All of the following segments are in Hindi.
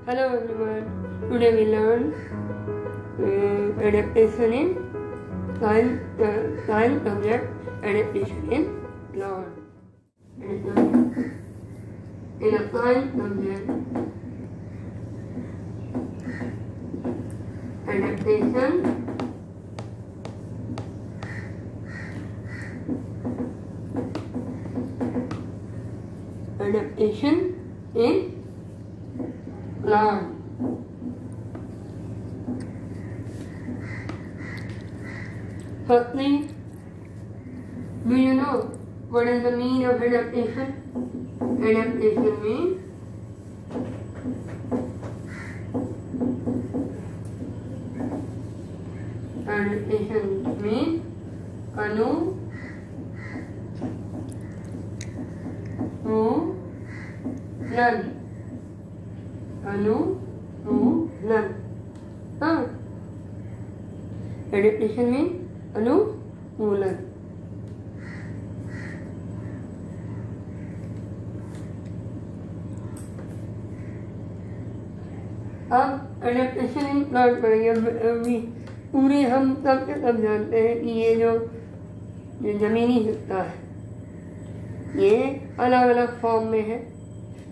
Hello everyone. Today we learn adaptation in science subject, adaptation in plant. In a science subject, adaptation in plant. Firstly, do you know what is the meaning of adaptation? Adaptation means अनुकूलन. Adaptation means अनुकूलन. अब एडेप्टेशन इन प्लांट करेंगे. अभी पूरे हम सब के सब जानते हैं कि ये जो जमीनी हिस्सा है ये अलग अलग फॉर्म में है.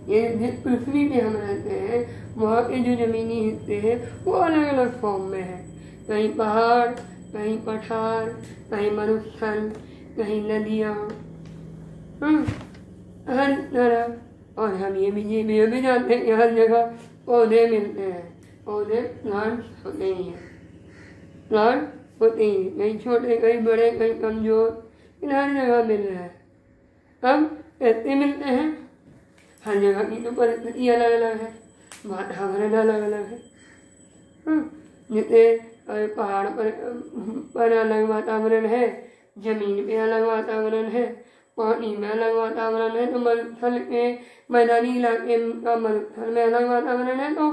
ये जिस पृथ्वी पे हम रहते हैं वहाँ के जो जमीनी हिस्से हैं वो अलग अलग फॉर्म में है. कहीं पहाड़, कहीं पठार, कहीं मरुस्थल, कहीं नदियाँ, हर तरह. और हम ये भी जानते हैं कि हर जगह पौधे मिलते हैं. पौधे प्लांट्स होते ही हैं. प्लांट होते ही कहीं छोटे, कहीं बड़े, कहीं कमजोर, इन हर जगह मिल रहे हैं. अब कैसे मिलते हैं? हर जगह की तो परिस्थिति अलग अलग है, वातावरण अलग अलग है. जैसे पहाड़ पर अलग वातावरण है, जमीन पे अलग वातावरण है, पानी में अलग वातावरण है. तो मरुस्थल के मैदानी इलाके का मरुस्थल में अलग वातावरण है, तो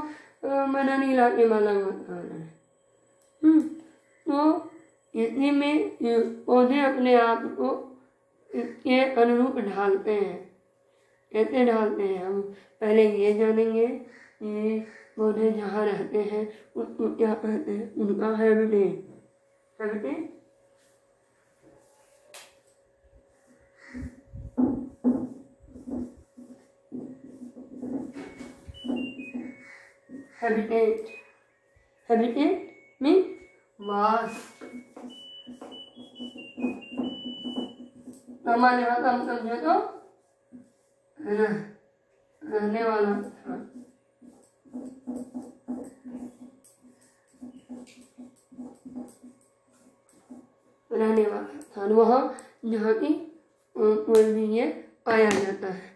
मैदानी इलाके में अलग वातावरण है. तो इसी में पौधे अपने आप को इसके अनुरूप ढालते हैं. कैसे ढालते हैं हम पहले ये जानेंगे कि पौधे जहाँ रहते हैं उसको क्या कहते हैं. उनका हैबिटेट. हैबिटेट मीन्स वास. सामान्य भाषा हम समझे तो रहने वाला स्थान. रहने वाला स्थान वहाँ जहाँ की कोई भी ये पाया जाता है.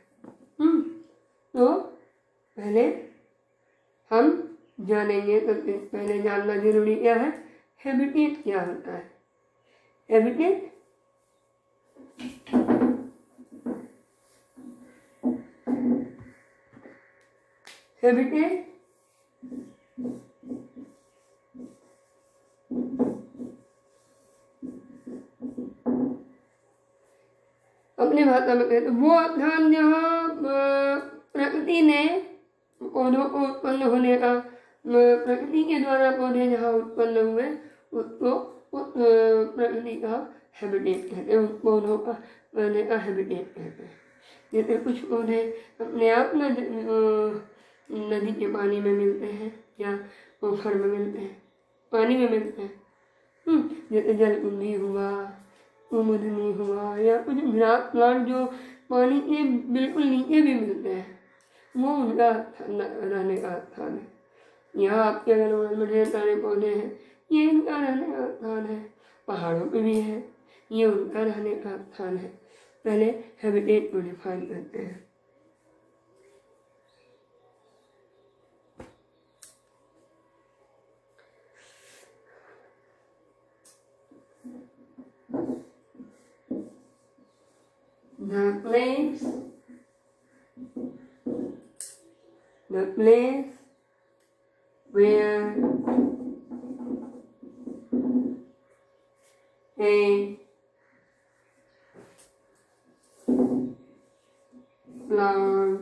तो पहले हम जानेंगे. तो पहले जानना जरूरी क्या है, हैबिटेट क्या होता है. हैबिटेट अपनी भाषा में कहते वो स्थान जहाँ प्रकृति ने पौधों को उत्पन्न होने का, प्रकृति के द्वारा पौधे जहाँ उत्पन्न हुए उसको प्रकृति का हैबिटेट कहते हैं. उस पौधों का पौधे का हैबिटेट कहते हैं. जैसे कुछ पौधे अपने आप नदी के पानी में मिलते हैं या पोखर में मिलते हैं, पानी में मिलते हैं. जैसे जलकुंभी हुआ, कुमुदनी हुआ, या कुछ प्लांट जो पानी के बिल्कुल नीचे भी मिलते हैं, वो उनका रहने का स्थान है. यहाँ आपके अगल बगल में ढेर सारे पौधे हैं, ये इनका रहने का स्थान है. पहाड़ों पे भी है, ये उनका रहने का स्थान है. पहले हैबिटेट को डिफाइन करते हैं. The place where a plant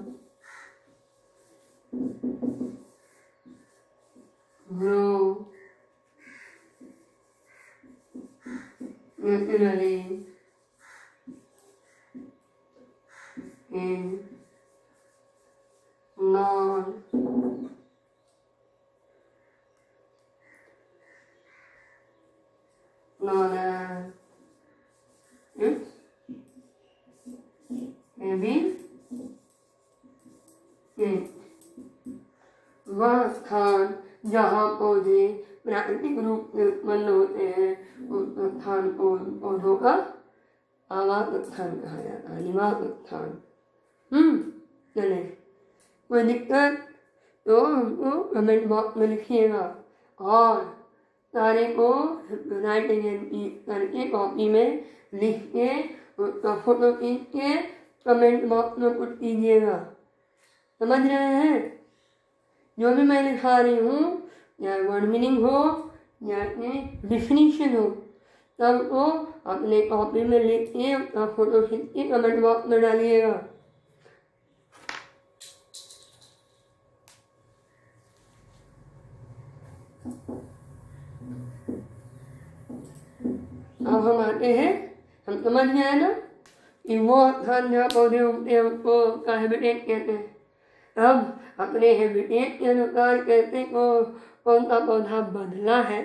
naturally in non it's maybe it वह स्थान जहाँ पौधे प्राकृतिक रूप से उत्पन्न होते हैं उस स्थान को पौधों का आवास स्थान कहा जाता है, निवास स्थान। चले कोई दिक्कत तो हमको कमेंट बॉक्स में लिखिएगा और सारे को राइट करके कॉपी में लिख के उसका फोटो खींच के कमेंट बॉक्स में पुट कीजिएगा। समझ रहे हैं? जो भी मैं लिखा रही हूँ या वर्ड मीनिंग हो या डिफिनीशन हो तब को अपने कॉपी में लिख के उसका फोटो खींच के कमेंट बॉक्स में डालिएगा। अब हम आते हैं, हम समझ गए ना कि वो स्थान जहाँ पौधे उगते हैं उसको उसका हैबिटेट कहते हैं। अब अपने हैबिटेट के अनुसार कैसे को कौन सा पौधा बदला है,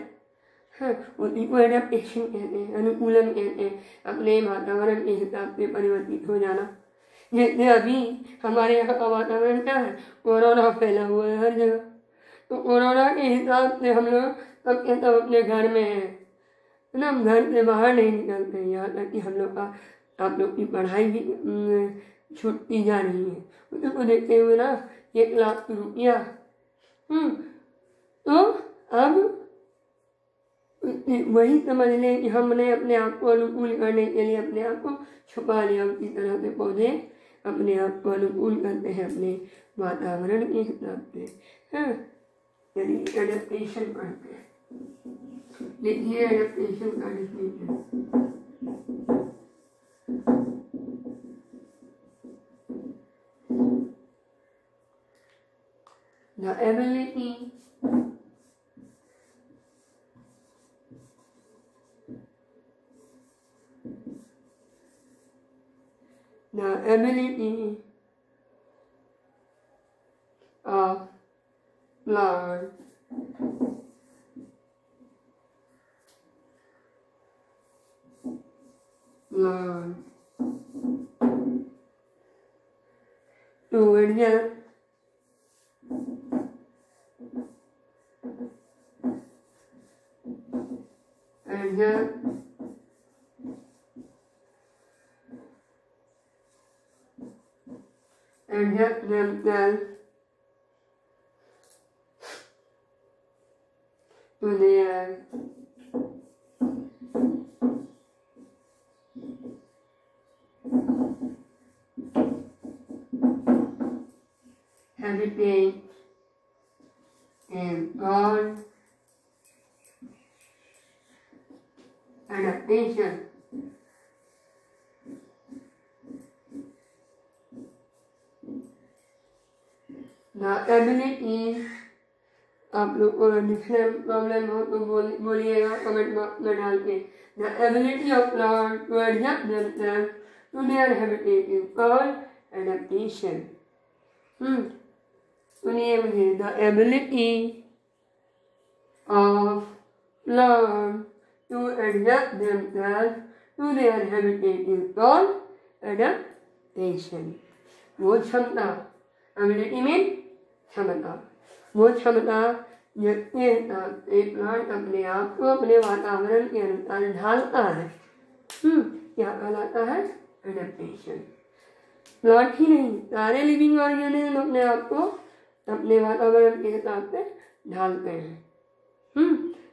उसी को एडेप्टेशन कहते हैं, अनुकूलन कहते हैं, अपने वातावरण के हिसाब से परिवर्तित हो जाना। जैसे अभी हमारे यहाँ का वातावरण क्या है, कोरोना फैला हुआ है हर जगह, तो कोरोना के हिसाब से हम लोग सब के सब अपने घर में हैं ना, हम घर से बाहर नहीं निकलते हैं। यहाँ तक कि हम लोग का आप लोग की पढ़ाई भी छूटती जा रही है। उसको देखते हुए ना 1 लाख रुपया तो अब वही समझ लें कि हमने अपने आप को अनुकूल करने के लिए अपने आप को छुपा लिया। उसी तरह से पौधे अपने आप को अनुकूल करते हैं अपने वातावरण के हिसाब से। यानी एडेप्टेशन करते हैं। देखिए एडेप्टेशन का definition, the ability of plant to adjust themselves to their habitat is called adaptation. The ability, आप लोग को डिफरेंट प्रॉब्लम हो तो बोलिएगा कमेंट बॉक्स में डाल के। The ability of plants to adjust themselves to their habitat is called adaptation. सुनिए मुझे, the ability of plants to adjust themselves to their habitat is called adaptation. वो क्षमता, ability में क्षमता, वो क्षमता जिसके साथ एक प्लांट अपने आप को अपने वातावरण के अनुसार ढालता है, क्या कहलाता है? एडेप्टेशन। प्लांट ही नहीं, सारे लिविंग ऑर्गेनिज्म अपने आप को अपने वातावरण के हिसाब से ढालते हैं।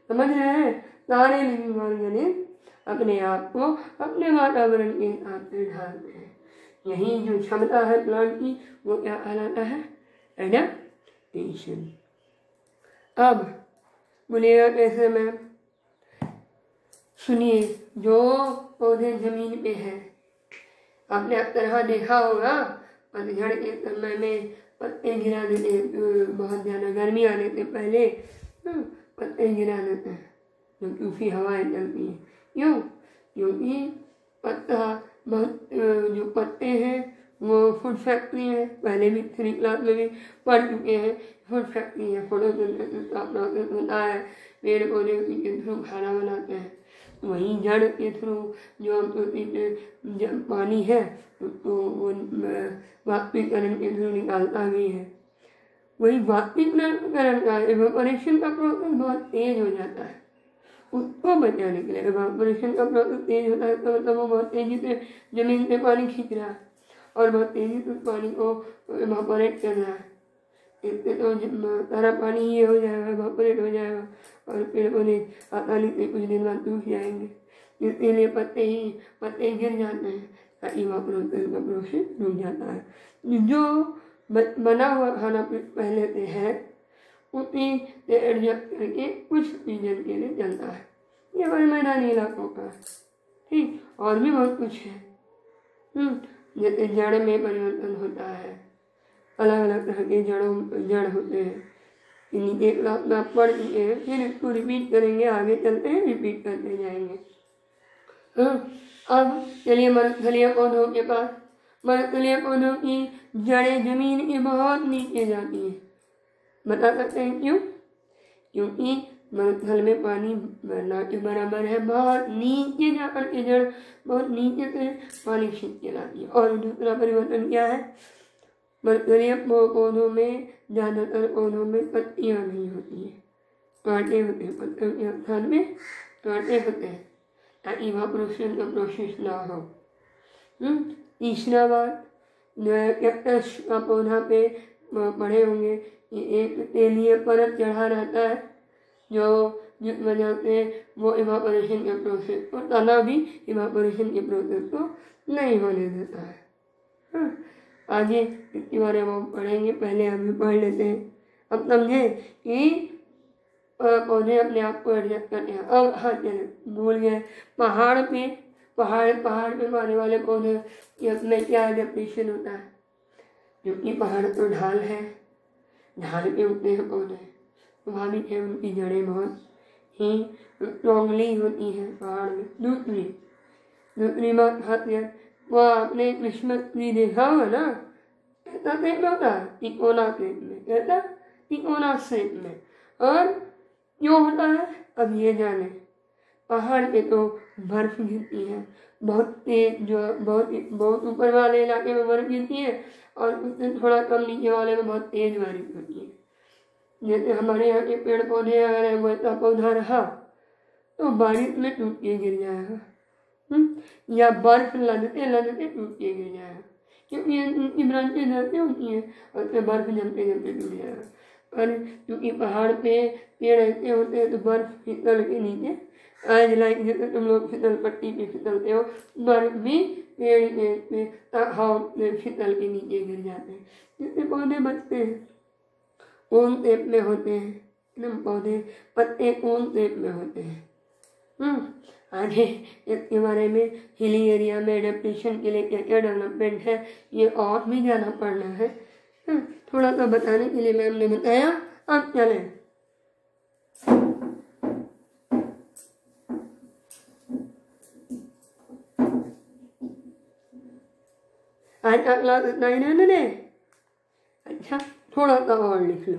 समझ रहे हैं? सारे लिविंग ऑर्गेनिज्म अपने आप को अपने वातावरण के हिसाब से ढालते हैं। यही जो क्षमता है प्लांट की वो क्या कहलाता है? एडेप्टेशन। अब बोलिएगा कैसे मैम? सुनिए, जो पौधे जमीन पे हैं, आपने अब तरह देखा होगा पतझड़ के समय में पत्ते गिरा देते हैं, बहुत ज़्यादा गर्मी आने से पहले पत्ते गिरा देते हैं, जो सूखी हवाएं चलती हैं। क्यों? क्योंकि पत्ता बहुत जो पत्ते हैं वो फूड फैक्ट्री है, पहले भी 3 क्लास में भी पढ़ चुके हैं। फूड फैक्ट्री है, फोटोसिंथेसिस का प्रोसेस होता है, पेड़ पौधे के थ्रू खाना बनाते हैं। वहीं जड़ के थ्रू जो जब पानी है तो वो वाष्पीकरण के थ्रू निकालता भी है। वही वाष्पीकरण का इवेपोरेशन का प्रोसेस बहुत तेज हो जाता है, उसको बचाने के लिए। इवेपोरेशन का प्रोसेस तेज होता है तो मतलब वो बहुत तेजी से जमीन से पानी खींच रहा है और बहुत तेजी से उस पानी को इवेपोरेट कर रहा है। इससे तो सारा पानी ये हो जाएगा, इवेपोरेट हो जाएगा और पेड़ पौधे आसानी से कुछ दिन बाद सूख जाएंगे। इसीलिए पत्ते गिर जाते हैं, इवेपोरेशन का प्रोसेस रुक जाता है। जो बना हुआ खाना पहले से है उसी से एडजस्ट करके कुछ सीजन के लिए चलता है। ये बड़े मैदानी इलाकों का है, ठीक। और भी बहुत कुछ है, जैसे जड़ में परिवर्तन होता है, अलग अलग तरह के जड़ होते हैं। इन्हीं एक लाख आप पढ़ चुके हैं, फिर इसको रिपीट करेंगे, आगे चलते हैं रिपीट करते जाएंगे। अब चलिए मरुस्थलीय पौधों के पास। मरुस्थलीय पौधों की जड़ें जमीन के बहुत नीचे जाती हैं। बता सकते हैं क्यों? क्योंकि मरुस्थल में पानी ना के बराबर है, बहुत नीचे जाकर के जड़ बहुत नीचे से पानी खींच के लाती है। और दूसरा परिवर्तन क्या है? मरुस्थलीय पौधों में ज़्यादातर पौधों में पत्तियाँ नहीं होती हैं, कांटे होते हैं। पत्तों के स्थान में कांटे होते हैं ताकि इवेपोरेशन का प्रोसेस ना हो। तीसरा बात, कैक्टस का पौधा पे पड़े होंगे, ये एक तेलीय परत चढ़ा रहता है जो जिस वजह से वो इवेपोरेशन के प्रोसेस को, तना भी इवेपोरेशन के प्रोसेस को नहीं होने देता है। आगे इसके बारे में हम पढ़ेंगे, पहले हम भी पढ़ लेते हैं। अब समझे कि पौधे अपने आप को एडजस्ट करते हैं। अब हाँ चले भूल गए, पहाड़ पे पाने वाले पौधे में क्या एडेप्टेशन होता है? क्योंकि पहाड़ तो ढाल है, ढाल पे उगते हैं पौधे, स्वाभाविक है उनकी जड़ें बहुत ही स्ट्रॉन्गली होती हैं पहाड़ में। दूसरी बात खासियत, वो आपने क्रिसमस ट्री देखा होगा ना, ऐसा शेप होता है तिकोना शेप में, ऐसा तिकोना शेप में। और क्यों होता है अब ये जाने। पहाड़ पे तो बर्फ गिरती है बहुत तेज, जो बहुत ऊपर वाले इलाके में बर्फ गिरती है और उससे थोड़ा कम नीचे वाले में बहुत तेज बारिश होती है। जैसे हमारे यहाँ के पेड़ पौधे अगर वैसा पौधा रहा तो बारिश में टूट के गिर जाएगा, या बर्फ लदते टूट के गिर जाएगा, क्योंकि उनकी ब्रांचें जलती होती हैं और उससे बर्फ जमते टूट जाएगा। और क्योंकि पहाड़ पे पेड़ ऐसे होते हैं तो बर्फ फिसल के नीचे आज लाइक जैसे तुम लोग फिसल पट्टी पे फिसलते हो, बर्फ भी पेड़ पे फिसल के नीचे गिर जाते हैं, जिससे पौधे बचते हैं। कोन शेप में होते हैं एकदम पौधे, पत्ते कोन शेप में होते हैं। आगे इसके बारे में हिली एरिया में एडेप्टेशन के लिए क्या क्या डेवलपमेंट है ये और भी ज़्यादा पढ़ना है। थोड़ा सा बताने के लिए मैम ने बताया। अब चलें आज का क्लास इतना ही रहने दे। अच्छा थोड़ा सा और लिख लो।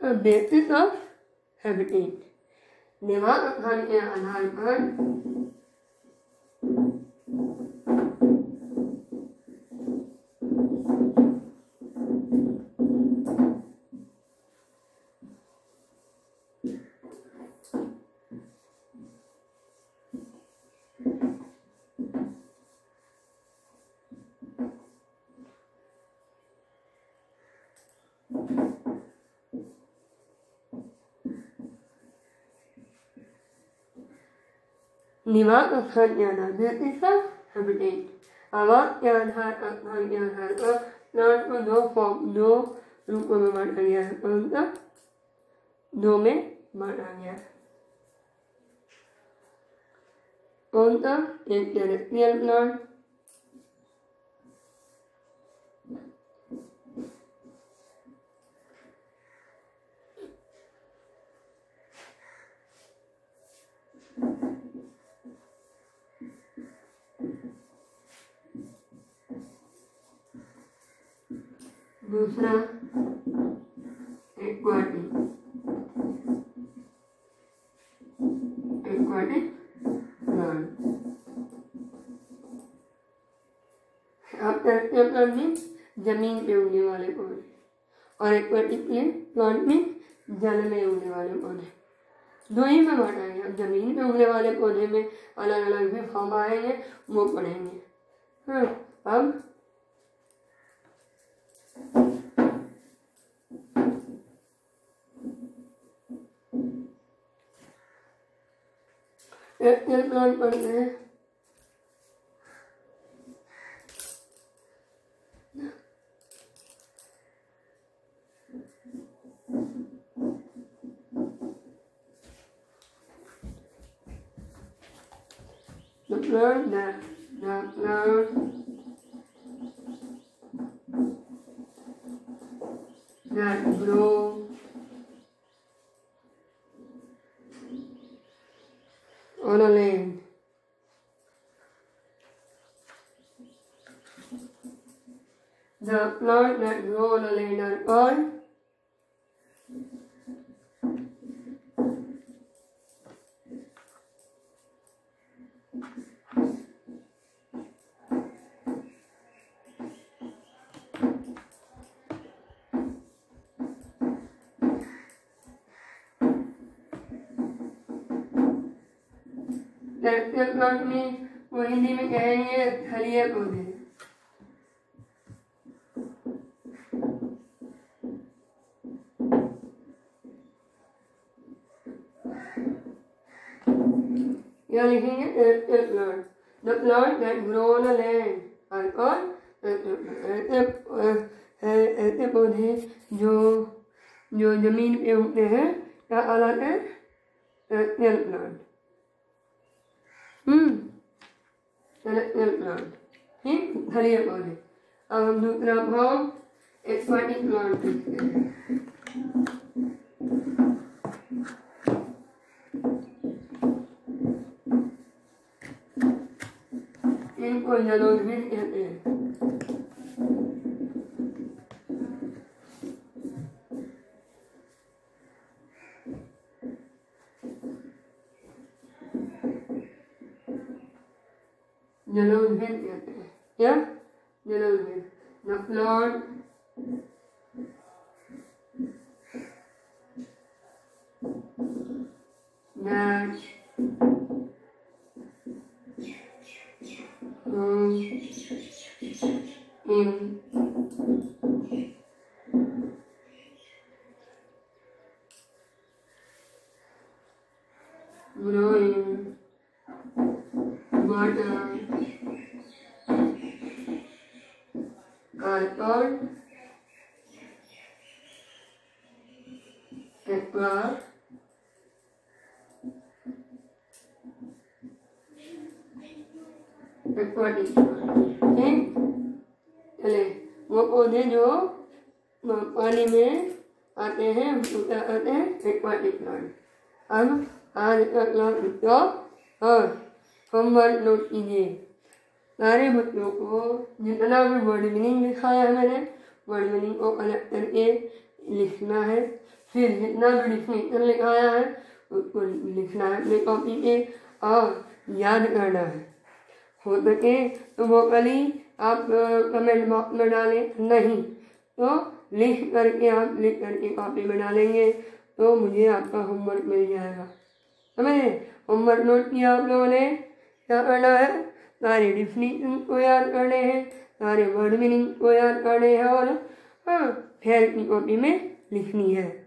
बेसिस ऑफ हैबिटेट, निवास स्थान के आधार पर निवास स्थान के आधार बेसिस ऑफ हैबिटेट, आवास के आधार स्थान के आधार पर प्लांट को दो रूपों में बांटा गया है। कौन सा? दो में बांटा गया है। कौन सा? एक टेरेस्ट्रियल प्लांट, दूसरा एक्वाटिक प्लांट। प्लांट में जमीन पे उगने वाले पौधे और एक्वाटिक प्लांट में जल में उगने वाले पौधे, दो ही में बांटा गया। जमीन पे उगने वाले पौधे में अलग अलग भी फॉर्म आएंगे, वो पढ़ेंगे। हाँ, अब एक प्लांट पढ़ते हैं। The plant that grow on a land. The plant that grow on a land are called plant में वो हिंदी में कहेंगे थलिए पौधे। यहाँ लिखेंगे plant. The plant that grow on a land are called, ऐसे पौधे जो जमीन पे उगते हैं क्या कहलाते हैं? प्लांट। प्लांट ठीक, थलिए पौधे। अब हम दूसरा फॉर्म एक्वाटिक प्लांट लिखते हैं। इनको जलोद्भिद कहते हैं। जलोद्भिद कहते हैं क्या? जलोद्भिद। The plant that in growing water are called aquatic. ठीक, चले वो पौधे जो पानी में आते हैं क्या कहते हैं? Aquatic plant. अब आज का क्लास बच्चों और होमवर्क नोट कीजिए। सारे बच्चों को जितना भी वर्ड मीनिंग लिखाया है मैंने, वर्ड मीनिंग को कलेक्ट करके लिखना है। फिर जितना भी डिफिनेशन लिखाया है उसको लिखना है अपनी कॉपी पे और याद करना है। हो सके तो वो कल ही आप कमेंट बॉक्स में डालें, नहीं तो लिख करके कॉपी में डालेंगे तो मुझे आपका होमवर्क मिल जाएगा। समझे? होमवर्क नोट किया आप लोगों ने, क्या करना है? सारे डिफिनेशन को याद करने हैं, सारे वर्ड मीनिंग को याद करने हैं और फिर की कॉपी में लिखनी है।